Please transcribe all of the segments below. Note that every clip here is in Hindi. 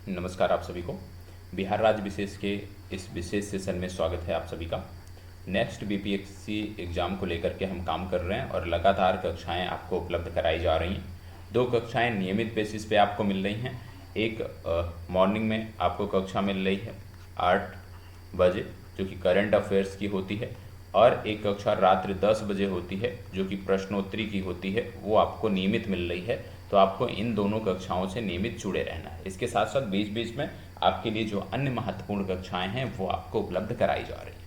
नमस्कार आप सभी को। बिहार राज्य विशेष के इस विशेष सेशन में स्वागत है आप सभी का। नेक्स्ट बीपीएससी एग्ज़ाम को लेकर के हम काम कर रहे हैं और लगातार कक्षाएं आपको उपलब्ध कराई जा रही हैं। 2 कक्षाएं नियमित बेसिस पे आपको मिल रही हैं। एक मॉर्निंग में आपको कक्षा मिल रही है 8 बजे जो कि करंट अफेयर्स की होती है, और एक कक्षा रात्रि 10 बजे होती है जो कि प्रश्नोत्तरी की होती है, वो आपको नियमित मिल रही है। तो आपको इन दोनों कक्षाओं से नियमित जुड़े रहना है। इसके साथ साथ बीच बीच में आपके लिए जो अन्य महत्वपूर्ण कक्षाएं हैं वो आपको उपलब्ध कराई जा रही हैं।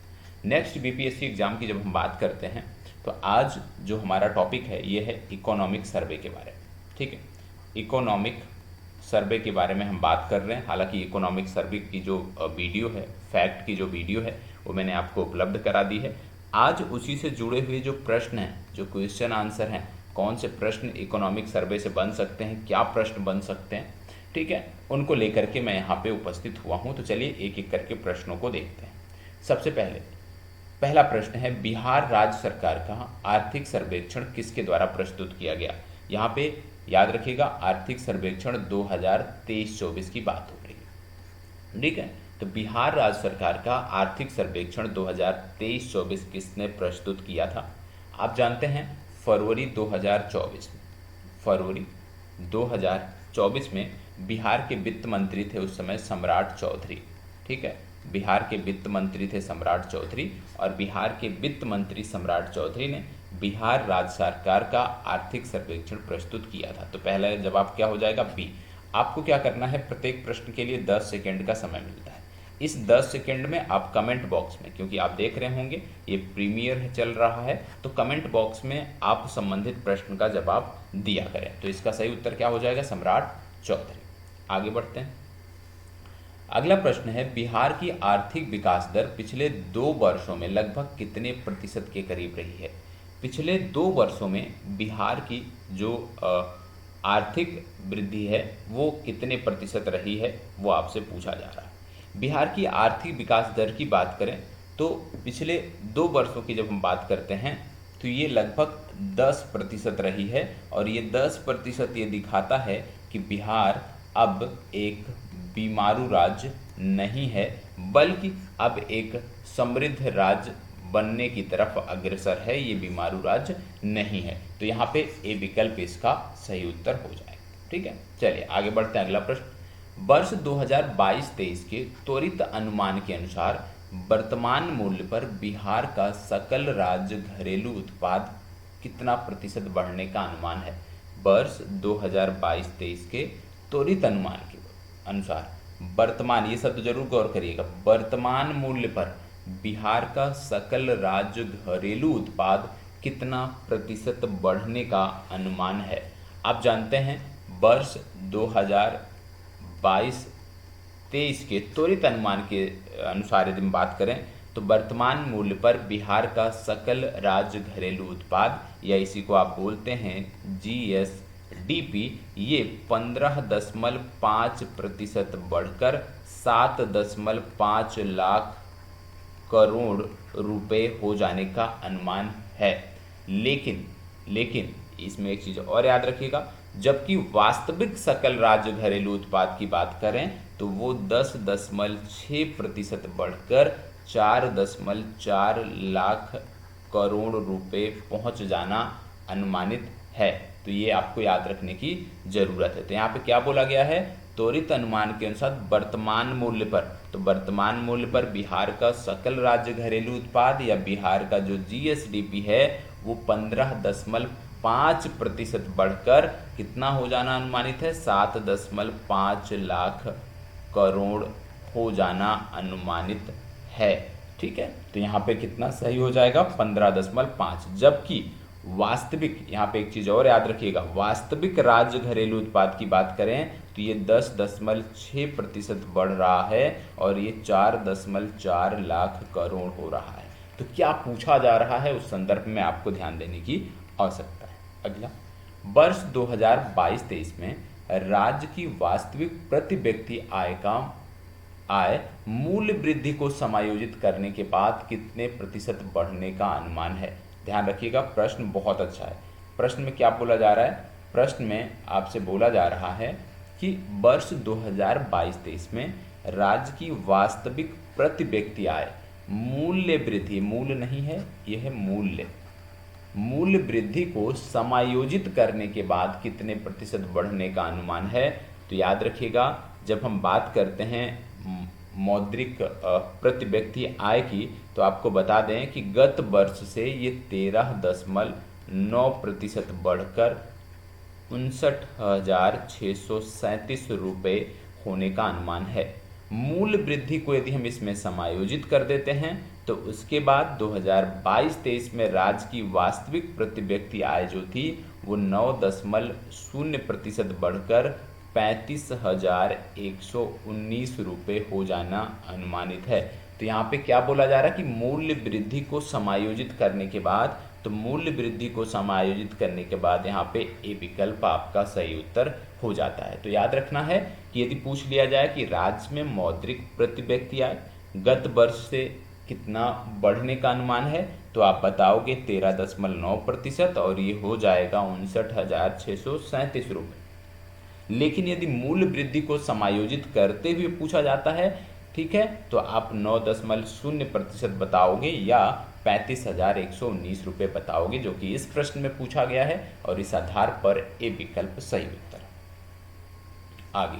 नेक्स्ट बीपीएससी एग्जाम की जब हम बात करते हैं तो आज जो हमारा टॉपिक है ये है इकोनॉमिक सर्वे के बारे में। ठीक है, इकोनॉमिक सर्वे के बारे में हम बात कर रहे हैं। हालांकि इकोनॉमिक सर्वे की जो वीडियो है, फैक्ट की जो वीडियो है, वो मैंने आपको उपलब्ध करा दी है। आज उसी से जुड़े हुए जो प्रश्न हैं, जो क्वेश्चन आंसर हैं, कौन से प्रश्न इकोनॉमिक सर्वे से बन सकते हैं, क्या प्रश्न बन सकते हैं, ठीक है, उनको लेकर के मैं यहाँ पे उपस्थित हुआ हूँ। तो चलिए एक एक करके प्रश्नों को देखते हैं। सबसे पहला प्रश्न है, बिहार राज्य सरकार का आर्थिक सर्वेक्षण किसके द्वारा प्रस्तुत किया गया। यहाँ पे याद रखिएगा आर्थिक सर्वेक्षण 2023-24 की बात हो रही है। ठीक है, तो बिहार राज्य सरकार का आर्थिक सर्वेक्षण 2023-24 किसने प्रस्तुत किया था। आप जानते हैं फरवरी 2024 में बिहार के वित्त मंत्री थे उस समय सम्राट चौधरी। ठीक है, बिहार के वित्त मंत्री थे सम्राट चौधरी, और बिहार के वित्त मंत्री सम्राट चौधरी ने बिहार राज्य सरकार का आर्थिक सर्वेक्षण प्रस्तुत किया था। तो पहला जवाब क्या हो जाएगा, बी। आपको क्या करना है, प्रत्येक प्रश्न के लिए 10 सेकेंड का समय मिलता है। इस 10 सेकेंड में आप कमेंट बॉक्स में, क्योंकि आप देख रहे होंगे ये प्रीमियर चल रहा है, तो कमेंट बॉक्स में आप संबंधित प्रश्न का जवाब दिया करें। तो इसका सही उत्तर क्या हो जाएगा, सम्राट चौधरी। आगे बढ़ते हैं। अगला प्रश्न है, बिहार की आर्थिक विकास दर पिछले 2 वर्षों में लगभग कितने प्रतिशत के करीब रही है। पिछले 2 वर्षों में बिहार की जो आर्थिक वृद्धि है वो कितने प्रतिशत रही है, वो आपसे पूछा जा रहा है। बिहार की आर्थिक विकास दर की बात करें तो पिछले 2 वर्षों की जब हम बात करते हैं तो ये लगभग 10% रही है, और ये 10% ये दिखाता है कि बिहार अब एक बीमारू राज्य नहीं है, बल्कि अब एक समृद्ध राज्य बनने की तरफ अग्रसर है, ये बीमारू राज्य नहीं है। तो यहाँ पे ए विकल्प इसका सही उत्तर हो जाएगा। ठीक है, चलिए आगे बढ़ते हैं। अगला प्रश्न, वर्ष 2022-23 के त्वरित अनुमान के अनुसार वर्तमान मूल्य पर बिहार का सकल राज्य घरेलू उत्पाद कितना प्रतिशत बढ़ने का अनुमान है। वर्ष 2022-23 के त्वरित अनुमान के अनुसार वर्तमान, ये शब्द जरूर गौर करिएगा, वर्तमान मूल्य पर बिहार का सकल राज्य घरेलू उत्पाद कितना प्रतिशत बढ़ने का अनुमान है। आप जानते हैं वर्ष 2022-23 के त्वरित अनुमान के अनुसार यदि हम बात करें तो वर्तमान मूल्य पर बिहार का सकल राज्य घरेलू उत्पाद, या इसी को आप बोलते हैं जीएसडीपी, ये 15.5% बढ़कर 7.5 लाख करोड़ रुपए हो जाने का अनुमान है। लेकिन इसमें एक चीज़ और याद रखिएगा, जबकि वास्तविक सकल राज्य घरेलू उत्पाद की बात करें तो वो 10.6% बढ़कर 4.4 लाख करोड़ रुपए पहुंच जाना अनुमानित है। तो ये आपको याद रखने की जरूरत है। तो यहाँ पे क्या बोला गया है, त्वरित अनुमान के अनुसार वर्तमान मूल्य पर, तो वर्तमान मूल्य पर बिहार का सकल राज्य घरेलू उत्पाद या बिहार का जो जीएसडीपी है वो 15.5% बढ़कर कितना हो जाना अनुमानित है, 7.5 लाख करोड़ हो जाना अनुमानित है। ठीक है, तो यहाँ पे कितना सही हो जाएगा, 15.5। जबकि वास्तविक, यहाँ पे एक चीज़ और याद रखिएगा, वास्तविक राज्य घरेलू उत्पाद की बात करें तो ये 10.6% बढ़ रहा है, और ये 4.4 लाख करोड़ हो रहा है। तो क्या पूछा जा रहा है उस संदर्भ में आपको ध्यान देने की आवश्यकता है। अगला, वर्ष 2022-23 में राज्य की वास्तविक प्रति व्यक्ति आय मूल्य वृद्धि को समायोजित करने के बाद कितने प्रतिशत बढ़ने का अनुमान है। ध्यान रखिएगा, प्रश्न बहुत अच्छा है। प्रश्न में क्या बोला जा रहा है, प्रश्न में आपसे बोला जा रहा है कि वर्ष 2022-23 में राज्य की वास्तविक प्रति व्यक्ति आय मूल्य वृद्धि, मूल्य नहीं है, यह है मूल्य वृद्धि को समायोजित करने के बाद कितने प्रतिशत बढ़ने का अनुमान है। तो याद रखिएगा, जब हम बात करते हैं मौद्रिक प्रति व्यक्ति आय की, तो आपको बता दें कि गत वर्ष से ये 13.9% बढ़कर 59,637 रुपये होने का अनुमान है। मूल्य वृद्धि को यदि हम इसमें समायोजित कर देते हैं तो उसके बाद 2022-23 में राज्य की वास्तविक प्रति व्यक्ति आय जो थी वो 9.0% बढ़कर 35,119 रुपये हो जाना अनुमानित है। तो यहाँ पे क्या बोला जा रहा है कि मूल्य वृद्धि को समायोजित करने के बाद, तो मूल्य वृद्धि को समायोजित करने के बाद यहाँ पे ए विकल्प आपका सही उत्तर हो जाता है। तो याद रखना है कि यदि पूछ लिया जाए कि राज्य में मौद्रिक प्रति व्यक्ति आय गत वर्ष से कितना बढ़ने का अनुमान है, तो आप बताओगे 13.9% और ये हो जाएगा 59,637 रुपये। लेकिन यदि मूल्य वृद्धि को समायोजित करते हुए पूछा जाता है, ठीक है, तो आप 9.0% बताओगे या 35,119 रुपये बताओगे, जो कि इस प्रश्न में पूछा गया है और इस आधार पर ए विकल्प सही उत्तर है। आगे,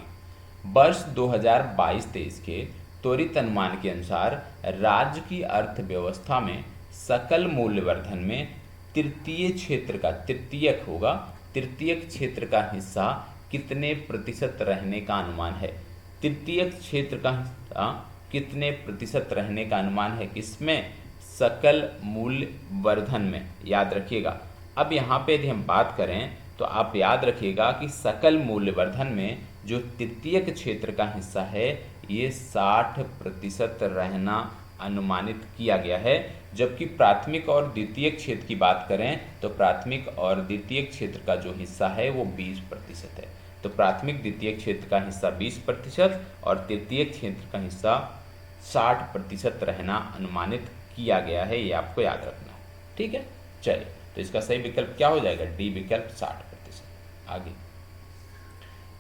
वर्ष 2022-23 के त्वरित अनुमान के अनुसार राज्य की अर्थव्यवस्था में सकल मूल्यवर्धन में तृतीय क्षेत्र का, तृतीयक होगा, तृतीयक क्षेत्र का हिस्सा कितने प्रतिशत रहने का अनुमान है। तृतीयक क्षेत्र का हिस्सा कितने प्रतिशत रहने का अनुमान है, किसमें, सकल मूल्य वर्धन में। याद रखिएगा, अब यहाँ पे यदि हम बात करें तो आप याद रखिएगा कि सकल मूल्य वर्धन में जो तृतीयक क्षेत्र का हिस्सा है ये 60% रहना अनुमानित किया गया है, जबकि प्राथमिक और द्वितीयक क्षेत्र की बात करें तो प्राथमिक और द्वितीयक क्षेत्र का जो हिस्सा है वो 20% है। तो प्राथमिक द्वितीयक क्षेत्र का हिस्सा 20% और तृतीयक क्षेत्र का हिस्सा 60% रहना अनुमानित किया गया है, ये आपको याद रखना है। ठीक है, चलिए, तो इसका सही विकल्प क्या हो जाएगा, डी विकल्प 60%। आगे,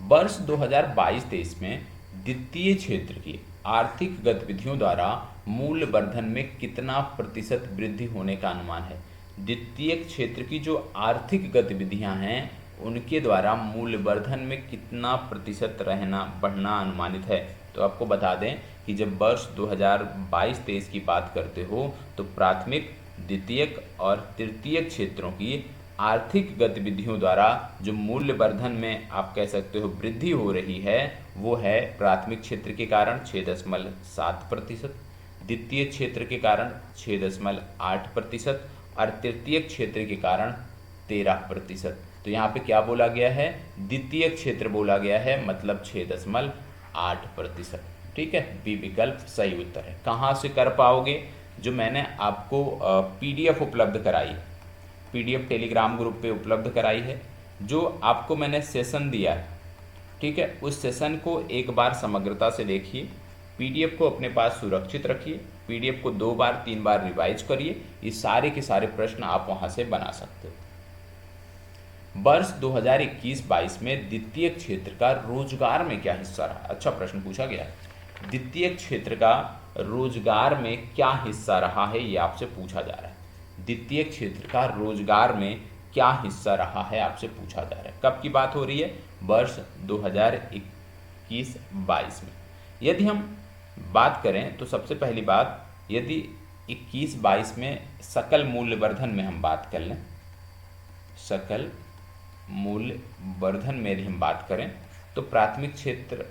वर्ष 2022-23 में द्वितीय क्षेत्र की आर्थिक गतिविधियों द्वारा मूल्य वर्धन में कितना प्रतिशत वृद्धि होने का अनुमान है। द्वितीय क्षेत्र की जो आर्थिक गतिविधियां हैं उनके द्वारा मूल्य वर्धन में कितना प्रतिशत बढ़ना अनुमानित है। तो आपको बता दें कि जब वर्ष 2022-23 की बात करते हो तो प्राथमिक, द्वितीयक और तृतीयक क्षेत्रों की आर्थिक गतिविधियों द्वारा जो मूल्य वर्धन में आप कह सकते हो वृद्धि हो रही है वो है प्राथमिक क्षेत्र के कारण 6.7%, द्वितीय क्षेत्र के कारण 6.8% और तृतीय क्षेत्र के कारण 13%। तो यहाँ पे क्या बोला गया है, द्वितीय क्षेत्र बोला गया है, मतलब 6.8%। ठीक है, बी विकल्प सही उत्तर है। कहाँ से कर पाओगे, जो मैंने आपको PDF उपलब्ध कराई, PDF टेलीग्राम ग्रुप पे उपलब्ध कराई है, जो आपको मैंने सेशन दिया है, ठीक है, उस सेशन को एक बार समग्रता से देखिए, PDF को अपने पास सुरक्षित रखिए, PDF को 2 बार 3 बार रिवाइज करिए, ये सारे के सारे प्रश्न आप वहाँ से बना सकते हो। वर्ष 2021-22 में द्वितीय क्षेत्र का रोजगार में क्या हिस्सा रहा। अच्छा प्रश्न पूछा गया है, द्वितीय क्षेत्र का रोजगार में क्या हिस्सा रहा है, ये आपसे पूछा जा रहा है। द्वितीय क्षेत्र का रोजगार में क्या हिस्सा रहा है आपसे पूछा जा रहा है। कब की बात हो रही है, वर्ष 2021-22 में। यदि हम बात करें तो सबसे पहली बात, यदि 21-22 में सकल मूल्य वर्धन में हम बात कर लें, सकल मूल्य वर्धन में यदि हम बात करें तो प्राथमिक क्षेत्र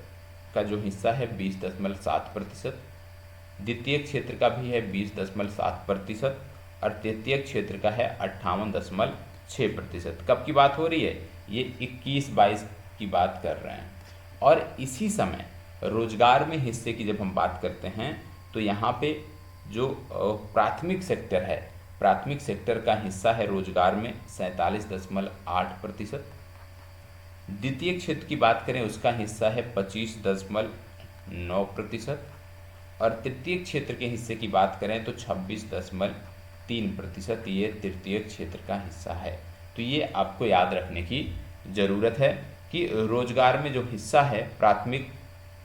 का जो हिस्सा है 20.7%, द्वितीय क्षेत्र का भी है 20.7% और तृतीय क्षेत्र का है 58.6%। कब की बात हो रही है, ये 21-22 की बात कर रहे हैं। और इसी समय रोजगार में हिस्से की जब हम बात करते हैं तो यहाँ पे जो प्राथमिक सेक्टर है, प्राथमिक सेक्टर का हिस्सा है रोजगार में 47.8%, द्वितीय क्षेत्र की बात करें उसका हिस्सा है 25.9% और तृतीय क्षेत्र के हिस्से की बात करें तो 26.3% ये तृतीय क्षेत्र का हिस्सा है। तो ये आपको याद रखने की ज़रूरत है। कि रोजगार में जो हिस्सा है प्राथमिक,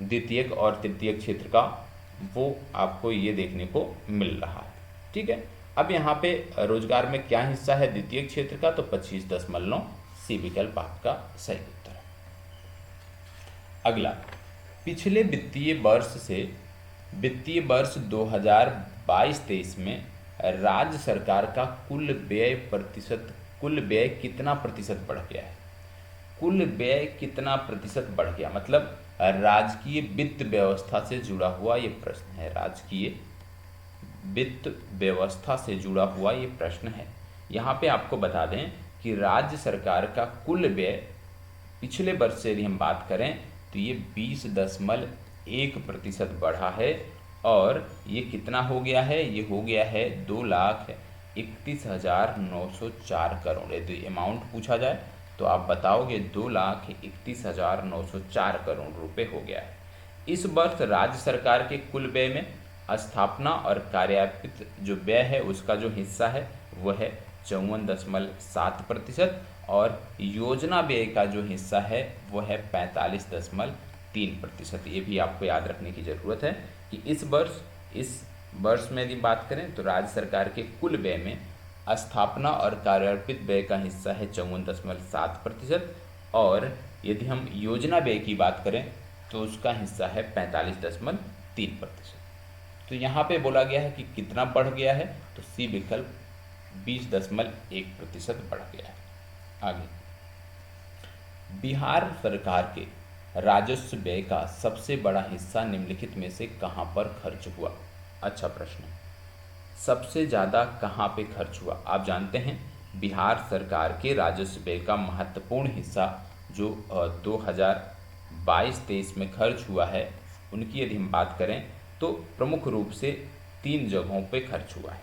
द्वितीयक और तृतीयक क्षेत्र का, वो आपको ये देखने को मिल रहा है। ठीक है, अब यहाँ पे रोजगार में क्या हिस्सा है द्वितीयक क्षेत्र का, तो 25.9, सी विकल्प आपका सही उत्तर है। अगला, पिछले वित्तीय वर्ष 2022-23 में राज्य सरकार का कुल व्यय कितना प्रतिशत बढ़ गया है? कुल व्यय कितना प्रतिशत बढ़ गया, मतलब राजकीय वित्त व्यवस्था से जुड़ा हुआ ये प्रश्न है। राजकीय वित्त व्यवस्था से जुड़ा हुआ ये प्रश्न है। यहाँ पे आपको बता दें कि राज्य सरकार का कुल व्यय पिछले वर्ष से यदि हम बात करें तो ये 20.1% बढ़ा है, और ये कितना हो गया है? ये हो गया है 2,31,904 करोड़। यदि अमाउंट पूछा जाए तो आप बताओगे 2,31,904 करोड़ रुपए हो गया है। इस वर्ष राज्य सरकार के कुल व्यय में स्थापना और कार्यान्वित जो व्यय है उसका जो हिस्सा है वह है 54.7%, और योजना व्यय का जो हिस्सा है वह है 45.3%। ये भी आपको याद रखने की ज़रूरत है कि इस वर्ष में यदि बात करें तो राज्य सरकार के कुल व्यय में स्थापना और कार्यान्वित व्यय का हिस्सा है 54.7%, और यदि हम योजना व्यय की बात करें तो उसका हिस्सा है 45.3%। तो यहाँ पे बोला गया है कि कितना बढ़ गया है, तो सी विकल्प 20.1% बढ़ गया है। आगे, बिहार सरकार के राजस्व व्यय का सबसे बड़ा हिस्सा निम्नलिखित में से कहाँ पर खर्च हुआ? अच्छा प्रश्न है। सबसे ज़्यादा कहाँ पे खर्च हुआ? आप जानते हैं बिहार सरकार के राजस्व व्यय का महत्वपूर्ण हिस्सा जो 2022-23 में खर्च हुआ है, उनकी यदि हम बात करें तो प्रमुख रूप से 3 जगहों पे खर्च हुआ है।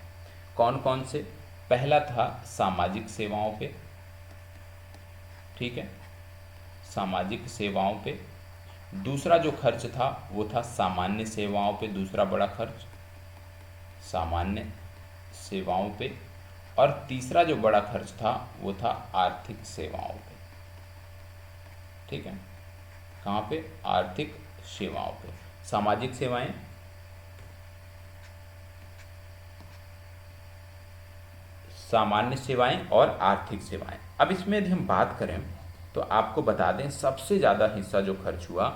कौन कौन से? पहला था सामाजिक सेवाओं पे, ठीक है, सामाजिक सेवाओं पे। दूसरा जो खर्च था वो था सामान्य सेवाओं पे, दूसरा बड़ा खर्च सामान्य सेवाओं पे, और तीसरा जो बड़ा खर्च था वो था आर्थिक सेवाओं पे। ठीक है, कहाँ पे? आर्थिक सेवाओं पे। सामाजिक सेवाएं, सामान्य सेवाएं और आर्थिक सेवाएं। अब इसमें यदि हम बात करें तो आपको बता दें सबसे ज़्यादा हिस्सा जो खर्च हुआ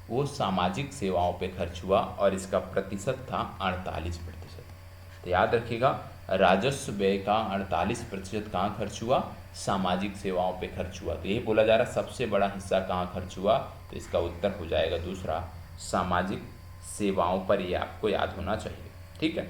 वो सामाजिक सेवाओं पे खर्च हुआ, और इसका प्रतिशत था 48%। तो याद रखिएगा, राजस्व व्यय का 48% कहाँ खर्च हुआ? सामाजिक सेवाओं पे खर्च हुआ। तो यही बोला जा रहा सबसे बड़ा हिस्सा कहाँ खर्च हुआ, तो इसका उत्तर हो जाएगा दूसरा, सामाजिक सेवाओं पर। ये आपको याद होना चाहिए। ठीक है,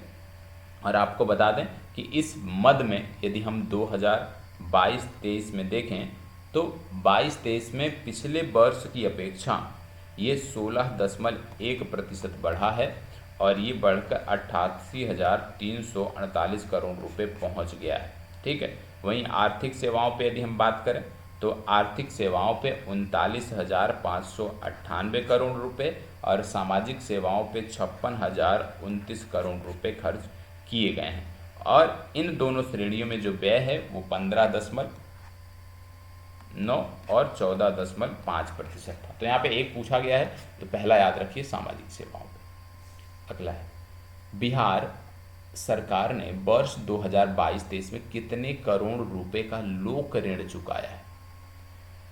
और आपको बता दें कि इस मद में यदि हम 2022-23 में देखें तो 22-23 में पिछले वर्ष की अपेक्षा ये 16.1% बढ़ा है, और ये बढ़कर 88,348 करोड़ रुपए पहुंच गया है। ठीक है, वहीं आर्थिक सेवाओं पे यदि हम बात करें तो आर्थिक सेवाओं पे 39,598 करोड़ रुपए, और सामाजिक सेवाओं पे 56,029 करोड़ रुपए खर्च किए गए हैं। और इन दोनों श्रेणियों में जो व्यय है वो 15.9 और 14.5% था। तो यहाँ पे एक पूछा गया है, तो पहला याद रखिए सामाजिक सेवाओं पे। अगला है, बिहार सरकार ने वर्ष 2022-23 में कितने करोड़ रुपए का लोक ऋण चुकाया है?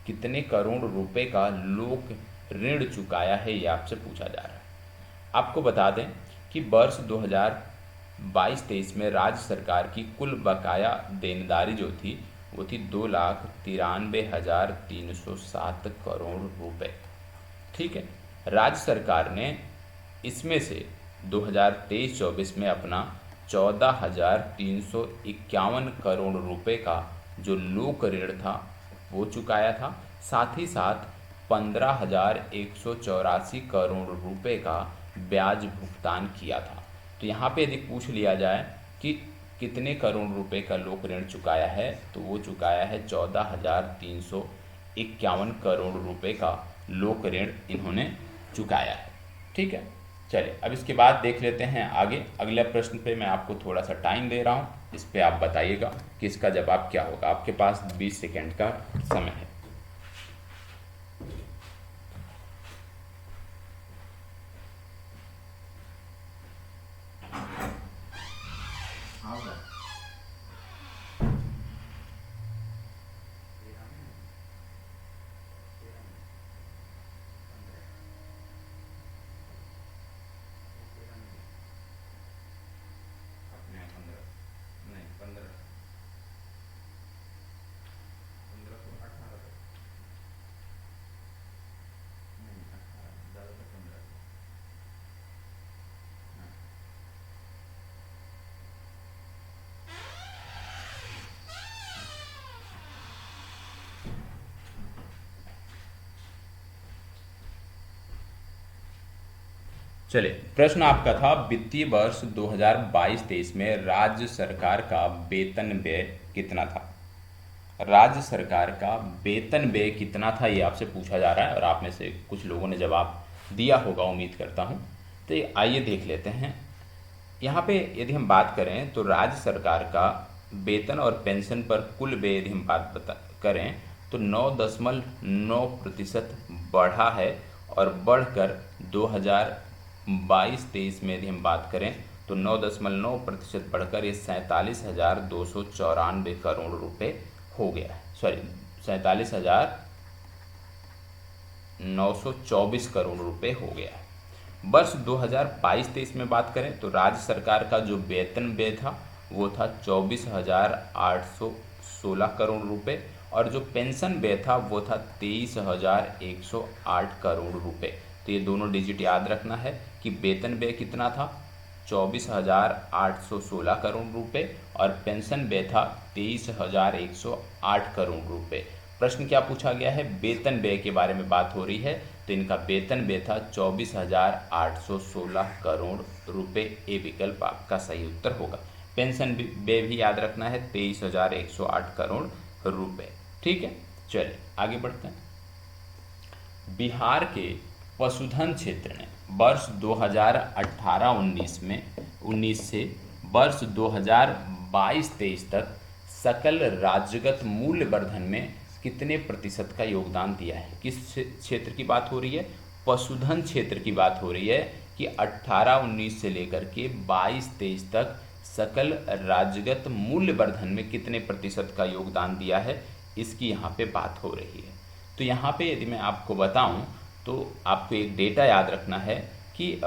कितने करोड़ रुपए का लोक ऋण चुकाया है, ये आपसे पूछा जा रहा है। आपको बता दें कि वर्ष 2022-23 में राज्य सरकार की कुल बकाया देनदारी जो थी वो थी 2,93,307 करोड़ रुपए। ठीक है, राज्य सरकार ने इसमें से 2023-24 में अपना 14,351 करोड़ रुपए का जो लोक ऋण था वो चुकाया था, साथ ही साथ 15,184 करोड़ रुपए का ब्याज भुगतान किया था। तो यहाँ पे यदि पूछ लिया जाए कि कितने करोड़ रुपए का लोक ऋण चुकाया है, तो वो चुकाया है 14,351 करोड़ रुपए का लोक ऋण इन्होंने चुकाया है। ठीक है, चलिए अब इसके बाद देख लेते हैं आगे। अगले प्रश्न पे मैं आपको थोड़ा सा टाइम दे रहा हूँ, इस पे आप बताइएगा कि इसका जवाब क्या होगा। आपके पास 20 सेकेंड का समय है। चलिए, प्रश्न आपका था वित्तीय वर्ष 2022-23 में राज्य सरकार का वेतन व्यय कितना था। राज्य सरकार का वेतन व्यय कितना था ये आपसे पूछा जा रहा है और आप में से कुछ लोगों ने जवाब दिया होगा, उम्मीद करता हूँ। तो ये आइए देख लेते हैं। यहाँ पे यदि हम बात करें तो राज्य सरकार का वेतन और पेंशन पर कुल व्यय यदि हम बात करें तो 9.9% बढ़ा है और बढ़कर 2022-23 में यदि हम बात करें तो 9.9% बढ़कर ये 47,294 करोड़ रुपए हो गया है। सॉरी, 47,924 करोड़ रुपए हो गया है। वर्ष 2022-23 में बात करें तो राज्य सरकार का जो वेतन व्यय था वो था 24,816 करोड़ रुपए और जो पेंशन व्यय था वो था 23,108 करोड़ रुपए। तो ये दोनों डिजिट याद रखना है कि वेतन व्यय कितना था, 24,816 करोड़ रुपए और पेंशन व्यय था 23,108 करोड़ रुपए। प्रश्न क्या पूछा गया है, वेतन व्यय के बारे में बात हो रही है, तो इनका वेतन व्यय था 24,816 करोड़ रुपए। ए विकल्प आपका सही उत्तर होगा। पेंशन व्यय भी याद रखना है 23,108 करोड़ रुपए। ठीक है, चलिए आगे बढ़ते हैं। बिहार के पशुधन क्षेत्र ने वर्ष 2018-19 से वर्ष 2022-23 तक सकल राज्यगत मूल्य वर्धन में कितने प्रतिशत का योगदान दिया है। किस क्षेत्र की बात हो रही है, पशुधन क्षेत्र की बात हो रही है कि 18-19 से लेकर के 22-23 तक सकल राज्यगत मूल्य वर्धन में कितने प्रतिशत का योगदान दिया है, इसकी यहाँ पे बात हो रही है। तो यहाँ पे यदि मैं आपको बताऊं तो आपको एक डेटा याद रखना है कि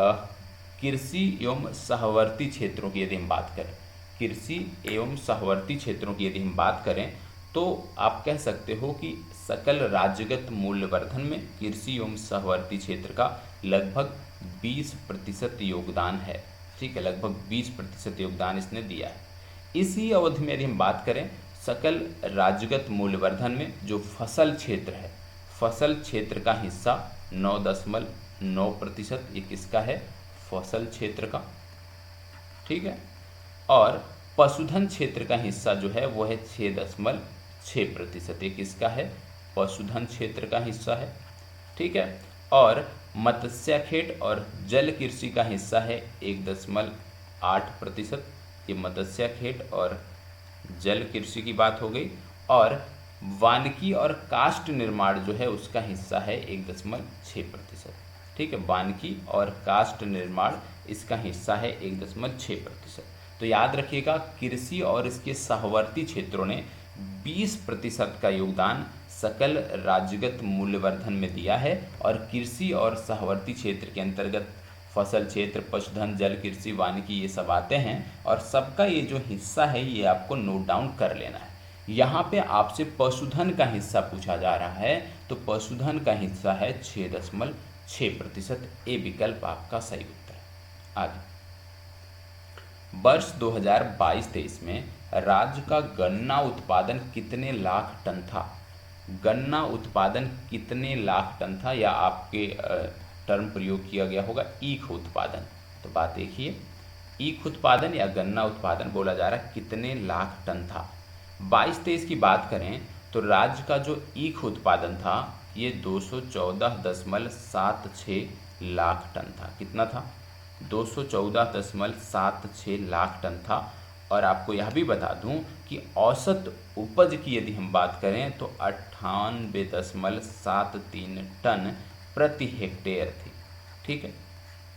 कृषि एवं सहवर्ती क्षेत्रों की यदि हम बात करें, कृषि एवं सहवर्ती क्षेत्रों की यदि हम बात करें तो आप कह सकते हो कि सकल राज्यगत मूल्यवर्धन में कृषि एवं सहवर्ती क्षेत्र का लगभग 20% योगदान है। ठीक है, लगभग 20% योगदान इसने दिया है। इसी अवधि में यदि हम बात करें सकल राज्यगत मूल्यवर्धन में जो फसल क्षेत्र है, फसल क्षेत्र का हिस्सा 9.9%, ये किसका है, फसल क्षेत्र का। ठीक है, और पशुधन क्षेत्र का हिस्सा जो है वो है 6.6%, ये किसका है, पशुधन क्षेत्र का हिस्सा है। ठीक है, और मत्स्यखेट और जल कृषि का हिस्सा है 1.8%, ये मत्स्यखेट और जल कृषि की बात हो गई। और वानिकी और काष्ठ निर्माण जो है उसका हिस्सा है 1.6%। ठीक है, वानिकी और काष्ठ निर्माण इसका हिस्सा है 1.6%। तो याद रखिएगा कृषि और इसके सहवर्ती क्षेत्रों ने 20% का योगदान सकल राज्यगत मूल्यवर्धन में दिया है और कृषि और सहवर्ती क्षेत्र के अंतर्गत फसल क्षेत्र, पशुधन, जल कृषि, वानिकी ये सब आते हैं और सबका ये जो हिस्सा है ये आपको नोट डाउन कर लेना है। यहाँ पे आपसे पशुधन का हिस्सा पूछा जा रहा है तो पशुधन का हिस्सा है 6.6%। ए विकल्प आपका सही उत्तर है। आगे, वर्ष 2022-23 में राज्य का गन्ना उत्पादन कितने लाख टन था। गन्ना उत्पादन कितने लाख टन था, या आपके टर्म प्रयोग किया गया होगा ईख उत्पादन। तो बात देखिए, ईख उत्पादन या गन्ना उत्पादन बोला जा रहा है कितने लाख टन था। 22-23 की बात करें तो राज्य का जो ईख उत्पादन था ये 214.76 लाख टन था। कितना था, 214.76 लाख टन था। और आपको यह भी बता दूं कि औसत उपज की यदि हम बात करें तो 98.73 टन प्रति हेक्टेयर थी। ठीक है,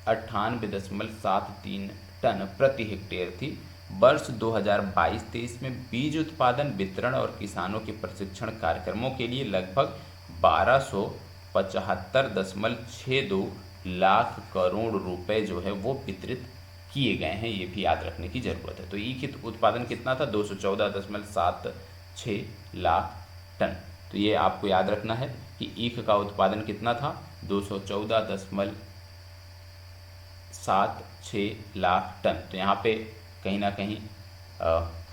98.73 टन प्रति हेक्टेयर थी। वर्ष 2022-23 में बीज उत्पादन, वितरण और किसानों के प्रशिक्षण कार्यक्रमों के लिए लगभग 1275.62 लाख करोड़ रुपए जो है वो वितरित किए गए हैं, ये भी याद रखने की ज़रूरत है। तो ईख उत्पादन कितना था, 214.76 लाख टन। तो ये आपको याद रखना है कि ईख का उत्पादन कितना था, 214.76 लाख टन। तो यहाँ पे कहीं ना कहीं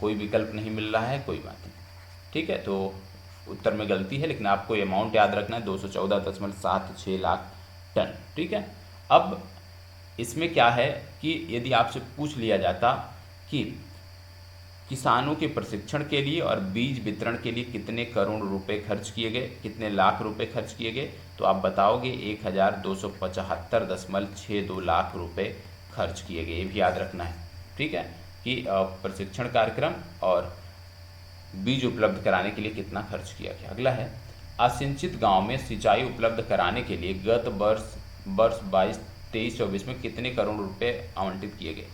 कोई विकल्प नहीं मिल रहा है, कोई बात नहीं। ठीक है, तो उत्तर में गलती है, लेकिन आपको ये अमाउंट याद रखना है 214.76 लाख टन। ठीक है, अब इसमें क्या है कि यदि आपसे पूछ लिया जाता कि किसानों के प्रशिक्षण के लिए और बीज वितरण के लिए कितने करोड़ रुपए खर्च किए गए, कितने लाख रुपए खर्च किए गए, तो आप बताओगे 1275.62 लाख रुपए खर्च किए गए। ये भी याद रखना है, ठीक है, कि प्रशिक्षण कार्यक्रम और बीज उपलब्ध कराने के लिए कितना खर्च किया गया। अगला है, असिंचित गांव में सिंचाई उपलब्ध कराने के लिए गत वर्ष 22-23-24 में कितने करोड़ रुपए आवंटित किए गए।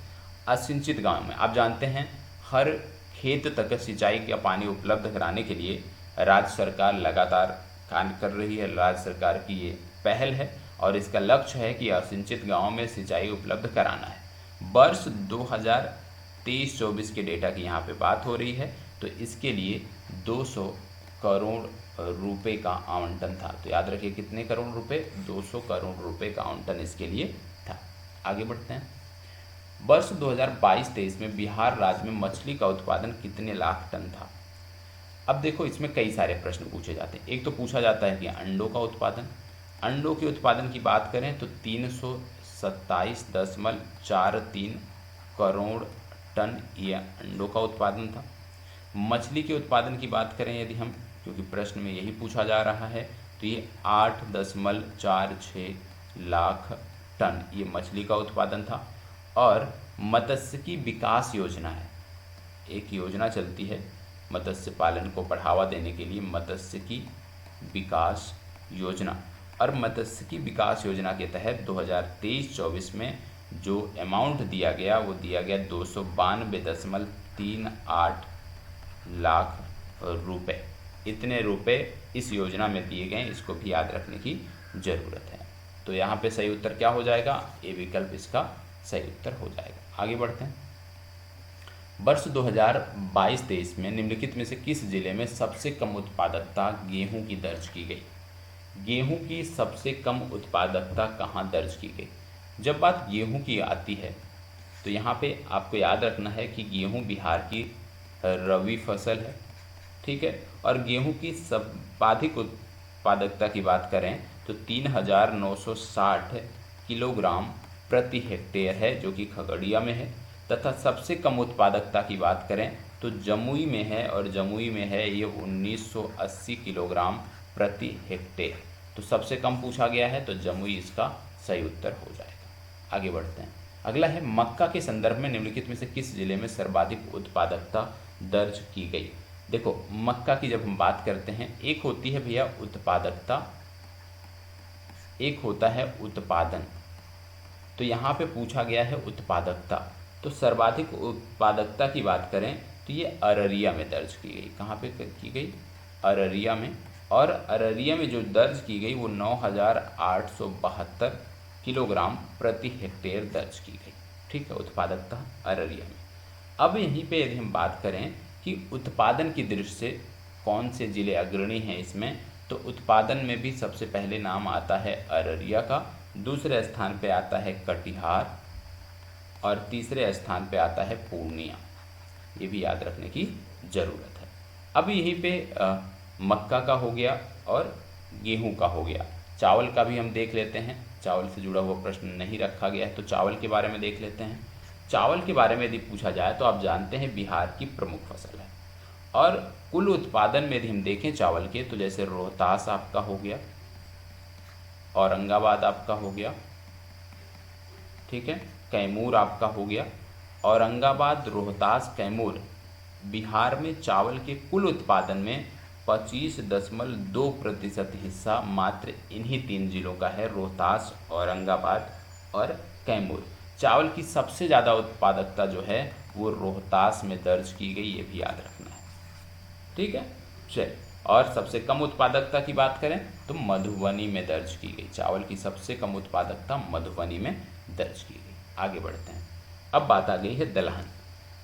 असिंचित गांव में आप जानते हैं हर खेत तक सिंचाई का पानी उपलब्ध कराने के लिए राज्य सरकार लगातार कार्य कर रही है। राज्य सरकार की ये पहल है और इसका लक्ष्य है कि असिंचित गांवों में सिंचाई उपलब्ध कराना है। वर्ष 2023-24 के डेटा की यहाँ पे बात हो रही है, तो इसके लिए 200 करोड़ रुपए का आवंटन था। तो याद रखिए कितने करोड़ रुपए, 200 करोड़ रुपए का आवंटन इसके लिए था। आगे बढ़ते हैं। वर्ष 2022-23 में बिहार राज्य में मछली का उत्पादन कितने लाख टन था। अब देखो इसमें कई सारे प्रश्न पूछे जाते हैं। एक तो पूछा जाता है कि अंडों का उत्पादन, अंडों के उत्पादन की बात करें तो 327.43 करोड़ टन ये अंडों का उत्पादन था। मछली के उत्पादन की बात करें यदि हम, क्योंकि प्रश्न में यही पूछा जा रहा है, तो ये 8.46 लाख टन ये मछली का उत्पादन था। और मत्स्यिकी विकास योजना है, एक योजना चलती है मत्स्य पालन को बढ़ावा देने के लिए, मत्स्यिकी विकास योजना। और मत्स्यिकी विकास योजना के तहत 2023-24 में जो अमाउंट दिया गया वो दिया गया 292.38 लाख रुपए। इतने रुपए इस योजना में दिए गए, इसको भी याद रखने की ज़रूरत है। तो यहाँ पे सही उत्तर क्या हो जाएगा, ए विकल्प इसका सही उत्तर हो जाएगा। आगे बढ़ते हैं। वर्ष 2022-23 में निम्नलिखित में से किस जिले में सबसे कम उत्पादकता गेहूं की दर्ज की गई। गेहूं की सबसे कम उत्पादकता कहाँ दर्ज की गई। जब बात गेहूं की आती है तो यहाँ पे आपको याद रखना है कि गेहूं बिहार की रबी फसल है, ठीक है। और गेहूं की सर्वाधिक उत्पादकता की बात करें तो 3,960 किलोग्राम प्रति हेक्टेयर है, जो कि खगड़िया में है। तथा सबसे कम उत्पादकता की बात करें तो जमुई में है, और जमुई में है ये 1980 किलोग्राम प्रति हेक्टेयर। तो सबसे कम पूछा गया है तो जमुई इसका सही उत्तर हो जाएगा। आगे बढ़ते हैं। अगला है, मक्का के संदर्भ में निम्नलिखित में से किस जिले में सर्वाधिक उत्पादकता दर्ज की गई। देखो मक्का की जब हम बात करते हैं, एक होती है भैया उत्पादकता, एक होता है उत्पादन। तो यहाँ पे पूछा गया है उत्पादकता, तो सर्वाधिक उत्पादकता की बात करें तो ये अररिया में दर्ज की गई। कहाँ पे की गई, अररिया में। और अररिया में जो दर्ज की गई वो 9,872 किलोग्राम प्रति हेक्टेयर दर्ज की गई, ठीक है, उत्पादकता अररिया में। अब यहीं पे यदि हम बात करें कि उत्पादन की दृष्टि से कौन से ज़िले अग्रणी हैं इसमें, तो उत्पादन में भी सबसे पहले नाम आता है अररिया का, दूसरे स्थान पे आता है कटिहार और तीसरे स्थान पे आता है पूर्णिया। ये भी याद रखने की ज़रूरत है। अब यहीं पे मक्का का हो गया और गेहूं का हो गया। चावल का भी हम देख लेते हैं, चावल से जुड़ा हुआ प्रश्न नहीं रखा गया है तो चावल के बारे में देख लेते हैं। चावल के बारे में यदि पूछा जाए तो आप जानते हैं बिहार की प्रमुख फसल है। और कुल उत्पादन में यदि हम देखें चावल के, तो जैसे रोहतास आपका हो गया, औरंगाबाद आपका हो गया, ठीक है, कैमूर आपका हो गया। औरंगाबाद, रोहतास, कैमूर बिहार में चावल के कुल उत्पादन में 25.2% हिस्सा मात्र इन्हीं 3 जिलों का है, रोहतास, औरंगाबाद और कैमूर। चावल की सबसे ज़्यादा उत्पादकता जो है वो रोहतास में दर्ज की गई, ये भी याद रखना है, ठीक है। चलिए, और सबसे कम उत्पादकता की बात करें तो मधुबनी में दर्ज की गई। चावल की सबसे कम उत्पादकता मधुबनी में दर्ज की गई। आगे बढ़ते हैं। अब बात आ गई है दलहन।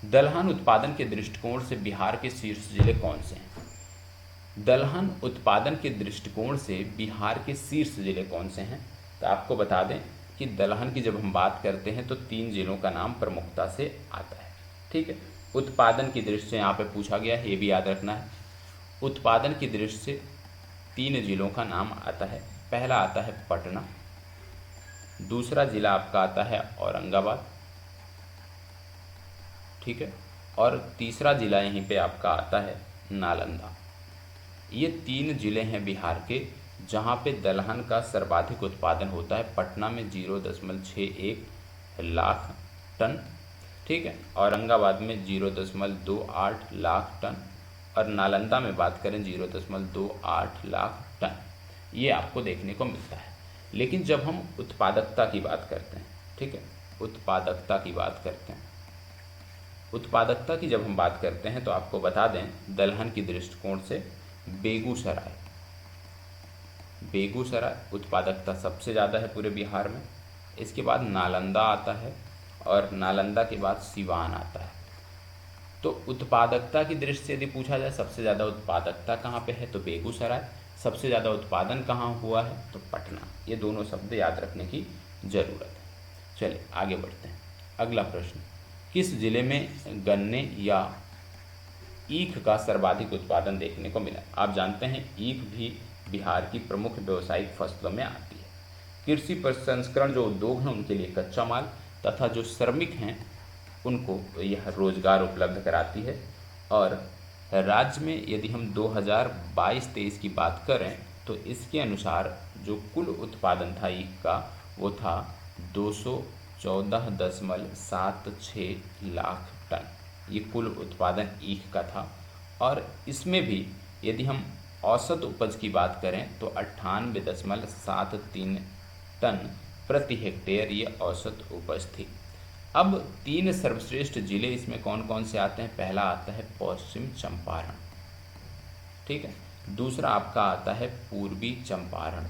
दलहन उत्पादन के दृष्टिकोण से बिहार के शीर्ष जिले कौन से हैं। दलहन उत्पादन के दृष्टिकोण से बिहार के शीर्ष जिले कौन से हैं, तो आपको बता दें कि दलहन की जब हम बात करते हैं तो 3 जिलों का नाम प्रमुखता से आता है, ठीक है। उत्पादन की दृष्टि से यहाँ पे पूछा गया है, ये भी याद रखना है। उत्पादन की दृष्टि से 3 जिलों का नाम आता है। पहला आता है पटना, दूसरा जिला आपका आता है औरंगाबाद, ठीक है, और तीसरा जिला यहीं पे आपका आता है नालंदा। ये 3 जिले हैं बिहार के जहाँ पे दलहन का सर्वाधिक उत्पादन होता है। पटना में 0.61 लाख टन, ठीक है, औरंगाबाद में 0.28 लाख टन, और नालंदा में बात करें 0.28 लाख टन। ये आपको देखने को मिलता है। लेकिन जब हम उत्पादकता की बात करते हैं, ठीक है, उत्पादकता की बात करते हैं, उत्पादकता की जब हम बात करते हैं तो आपको बता दें दलहन की दृष्टिकोण से बेगूसराय, बेगूसराय उत्पादकता सबसे ज़्यादा है पूरे बिहार में। इसके बाद नालंदा आता है और नालंदा के बाद सिवान आता है। तो उत्पादकता की दृष्टि से यदि पूछा जाए सबसे ज़्यादा उत्पादकता कहाँ पे है तो बेगूसराय, सबसे ज़्यादा उत्पादन कहाँ हुआ है तो पटना। ये दोनों शब्द याद रखने की ज़रूरत है। चलिए आगे बढ़ते हैं। अगला प्रश्न, किस जिले में गन्ने या ईख का सर्वाधिक उत्पादन देखने को मिला? आप जानते हैं ईख भी बिहार की प्रमुख व्यावसायिक फसलों में आती है। कृषि प्रसंस्करण जो उद्योग हैं उनके लिए कच्चा माल तथा जो श्रमिक हैं उनको यह रोजगार उपलब्ध कराती है। और राज्य में यदि हम 2022-23 की बात करें तो इसके अनुसार जो कुल उत्पादन था ईख का वो था 214.76 लाख टन। ये कुल उत्पादन ईख का था। और इसमें भी यदि हम औसत उपज की बात करें तो 98.73 टन प्रति हेक्टेयर ये औसत उपज थी। अब 3 सर्वश्रेष्ठ जिले इसमें कौन कौन से आते हैं? पहला आता है पश्चिम चंपारण, ठीक है, दूसरा आपका आता है पूर्वी चंपारण,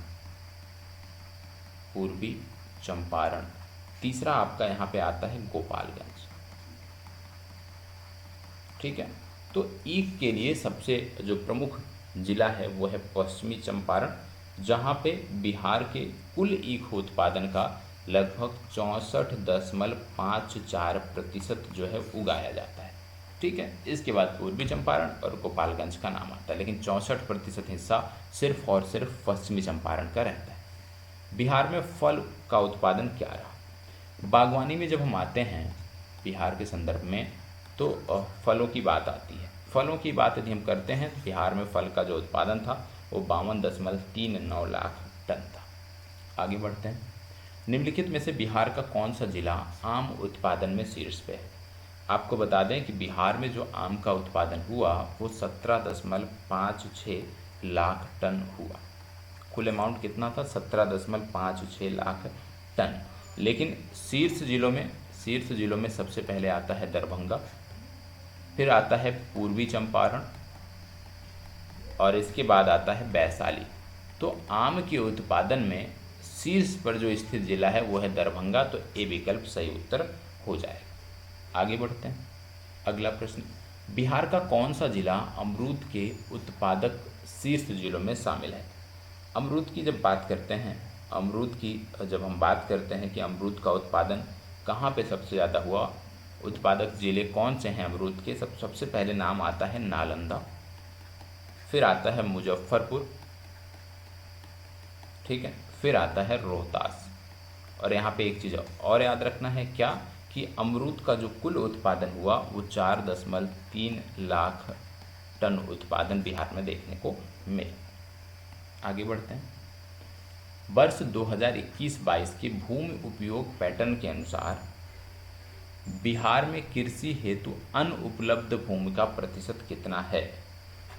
पूर्वी चंपारण, तीसरा आपका यहाँ पे आता है गोपालगंज, ठीक है। तो ईख के लिए सबसे जो प्रमुख जिला है वो है पश्चिमी चंपारण, जहाँ पे बिहार के कुल ईख उत्पादन का लगभग 64.54% जो है उगाया जाता है, ठीक है। इसके बाद पूर्वी चंपारण और गोपालगंज का नाम आता है, लेकिन 64% हिस्सा सिर्फ और सिर्फ पश्चिमी चंपारण का रहता है। बिहार में फल का उत्पादन क्या रहा? बागवानी में जब हम आते हैं बिहार के संदर्भ में तो फलों की बात आती है। फलों की बात यदि हम करते हैं तो बिहार में फल का जो उत्पादन था वो 52.39 लाख टन था। आगे बढ़ते हैं। निम्नलिखित में से बिहार का कौन सा जिला आम उत्पादन में शीर्ष पे है? आपको बता दें कि बिहार में जो आम का उत्पादन हुआ वो 17.56 लाख टन हुआ। कुल अमाउंट कितना था? 17.56 लाख टन। लेकिन शीर्ष जिलों में सबसे पहले आता है दरभंगा, फिर आता है पूर्वी चंपारण और इसके बाद आता है वैशाली। तो आम के उत्पादन में शीर्ष पर जो स्थित जिला है वो है दरभंगा, तो ए विकल्प सही उत्तर हो जाएगा। आगे बढ़ते हैं। अगला प्रश्न, बिहार का कौन सा जिला अमरूद के उत्पादक शीर्ष जिलों में शामिल है? अमरूद की जब बात करते हैं कि अमरूद का उत्पादन कहाँ पे सबसे ज़्यादा हुआ, उत्पादक जिले कौन से हैं अमरूद के, सबसे पहले नाम आता है नालंदा, फिर आता है मुजफ्फरपुर, ठीक है, फिर आता है रोहतास। और यहाँ पे एक चीज़ और याद रखना है क्या, कि अमरूद का जो कुल उत्पादन हुआ वो 4.3 लाख टन उत्पादन बिहार में देखने को मिला। आगे बढ़ते हैं। वर्ष 2021-22 के भूमि उपयोग पैटर्न के अनुसार बिहार में कृषि हेतु अनुपलब्ध भूमि का प्रतिशत कितना है?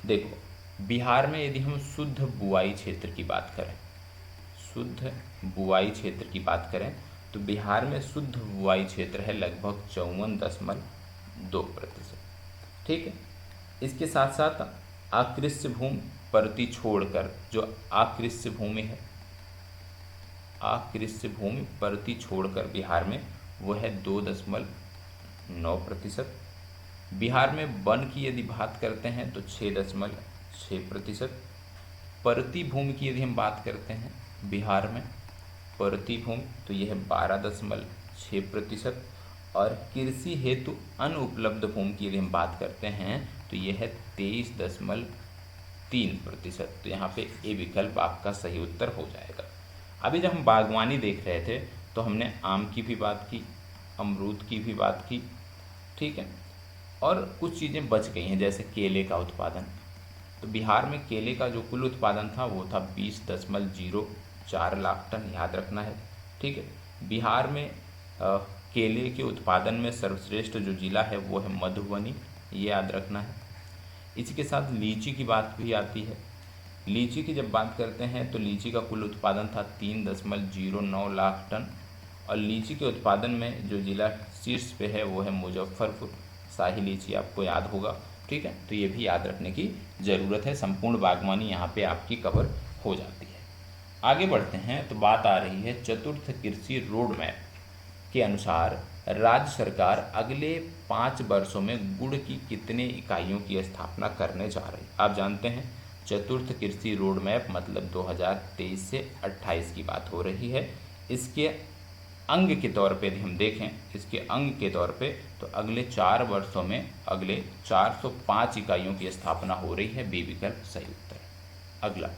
देखो, बिहार में यदि हम शुद्ध बुआई क्षेत्र की बात करें तो बिहार में शुद्ध बुआई क्षेत्र है लगभग 54.2%, ठीक है। इसके साथ साथ आकृष्य भूमि परती छोड़कर जो आकृष्य भूमि परती छोड़कर बिहार में वो है 2.9%। बिहार में वन की यदि बात करते हैं तो 6.6%। परती भूमि की यदि हम बात करते हैं बिहार में परती भूमि तो यह है 12.6%। और कृषि हेतु अनुपलब्ध भूमि की यदि हम बात करते हैं तो यह है 23.3%। तो यहाँ पे ए विकल्प आपका सही उत्तर हो जाएगा। अभी जब हम बागवानी देख रहे थे तो हमने आम की भी बात की, अमरूद की भी बात की, ठीक है, और कुछ चीज़ें बच गई हैं जैसे केले का उत्पादन। तो बिहार में केले का जो कुल उत्पादन था वो था 20.04 लाख टन, याद रखना है, ठीक है। बिहार में केले के उत्पादन में सर्वश्रेष्ठ जो जिला है वो है मधुबनी, ये याद रखना है। इसी के साथ लीची की बात भी आती है। लीची की जब बात करते हैं तो लीची का कुल उत्पादन था 3.09 लाख टन, और लीची के उत्पादन में जो जिला शीर्ष पे है वो है मुजफ्फरपुर, शाही लीची आपको याद होगा, ठीक है। तो ये भी याद रखने की ज़रूरत है, संपूर्ण बागवानी यहाँ पे आपकी कवर हो जाती है। आगे बढ़ते हैं तो बात आ रही है चतुर्थ कृषि रोड मैप के अनुसार राज्य सरकार अगले 5 वर्षों में गुड़ की कितने इकाइयों की स्थापना करने जा रही है। आप जानते हैं चतुर्थ कृषि रोड मैप मतलब 2023 से 28 की बात हो रही है। इसके अंग के तौर पे यदि हम देखें, इसके अंग के तौर पे तो अगले 4 वर्षों में अगले 405 इकाइयों की स्थापना हो रही है, बी विकल्प सही उत्तर है। अगला,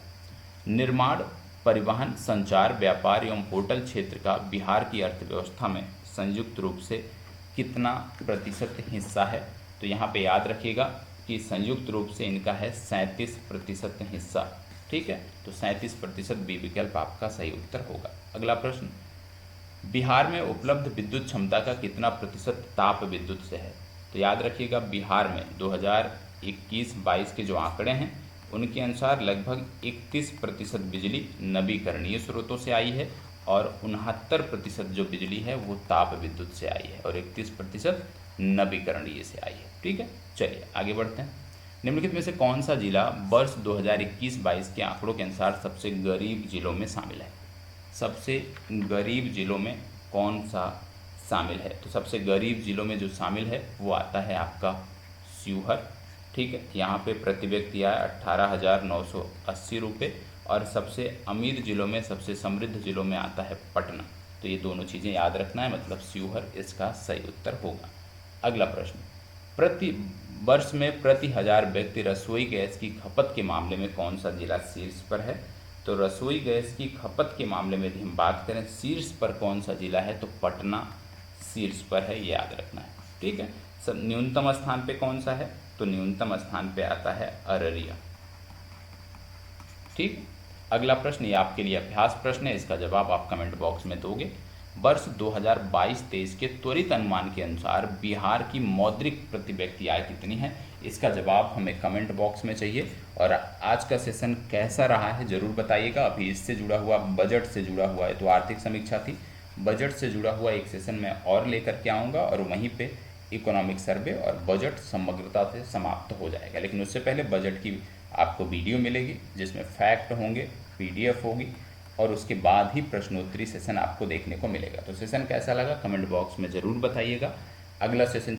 निर्माण, परिवहन, संचार, व्यापार एवं होटल क्षेत्र का बिहार की अर्थव्यवस्था में संयुक्त रूप से कितना प्रतिशत हिस्सा है। तो यहाँ पे याद रखिएगा कि संयुक्त रूप से इनका है 37% हिस्सा, ठीक है। तो 37% बी विकल्प आपका सही उत्तर होगा। अगला प्रश्न, बिहार में उपलब्ध विद्युत क्षमता का कितना प्रतिशत ताप विद्युत से है। तो याद रखिएगा बिहार में 2021-22 के जो आंकड़े हैं उनके अनुसार लगभग 31% बिजली नवीकरणीय स्रोतों से आई है और 69% जो बिजली है वो ताप विद्युत से आई है और 31% नवीकरणीय से आई है, ठीक है। चलिए आगे बढ़ते हैं। निम्नलिखित में से कौन सा जिला वर्ष 2021-22 के आंकड़ों के अनुसार सबसे गरीब जिलों में शामिल है। सबसे गरीब जिलों में कौन सा शामिल है। तो सबसे गरीब जिलों में जो शामिल है वो आता है आपका शिवहर, ठीक है। यहाँ पे प्रति व्यक्ति आय 18,980 रुपये, और सबसे अमीर जिलों में, सबसे समृद्ध जिलों में आता है पटना। तो ये दोनों चीज़ें याद रखना है, मतलब शिवहर इसका सही उत्तर होगा। अगला प्रश्न, प्रति वर्ष में प्रति 1000 व्यक्ति रसोई गैस की खपत के मामले में कौन सा जिला शीर्ष पर है। तो रसोई गैस की खपत के मामले में यदि हम बात करें शीर्ष पर कौन सा जिला है तो पटना शीर्ष पर है, ये याद रखना है, ठीक है। सब न्यूनतम स्थान पे कौन सा है तो न्यूनतम स्थान पे आता है अररिया, ठीक। अगला प्रश्न ये आपके लिए अभ्यास प्रश्न है, इसका जवाब आप कमेंट बॉक्स में दोगे। वर्ष 2022-23 के त्वरित अनुमान के अनुसार बिहार की मौद्रिक प्रति व्यक्ति आय कितनी है, इसका जवाब हमें कमेंट बॉक्स में चाहिए। और आज का सेशन कैसा रहा है ज़रूर बताइएगा। अभी इससे जुड़ा हुआ, बजट से जुड़ा हुआ है तो आर्थिक समीक्षा थी, बजट से जुड़ा हुआ एक सेशन मैं और लेकर के आऊँगा और वहीं पे इकोनॉमिक सर्वे और बजट समग्रता से समाप्त हो जाएगा। लेकिन उससे पहले बजट की आपको वीडियो मिलेगी जिसमें फैक्ट होंगे, PDF होगी, और उसके बाद ही प्रश्नोत्तरी सेशन आपको देखने को मिलेगा। तो सेशन कैसा लगा कमेंट बॉक्स में ज़रूर बताइएगा। अगला सेशन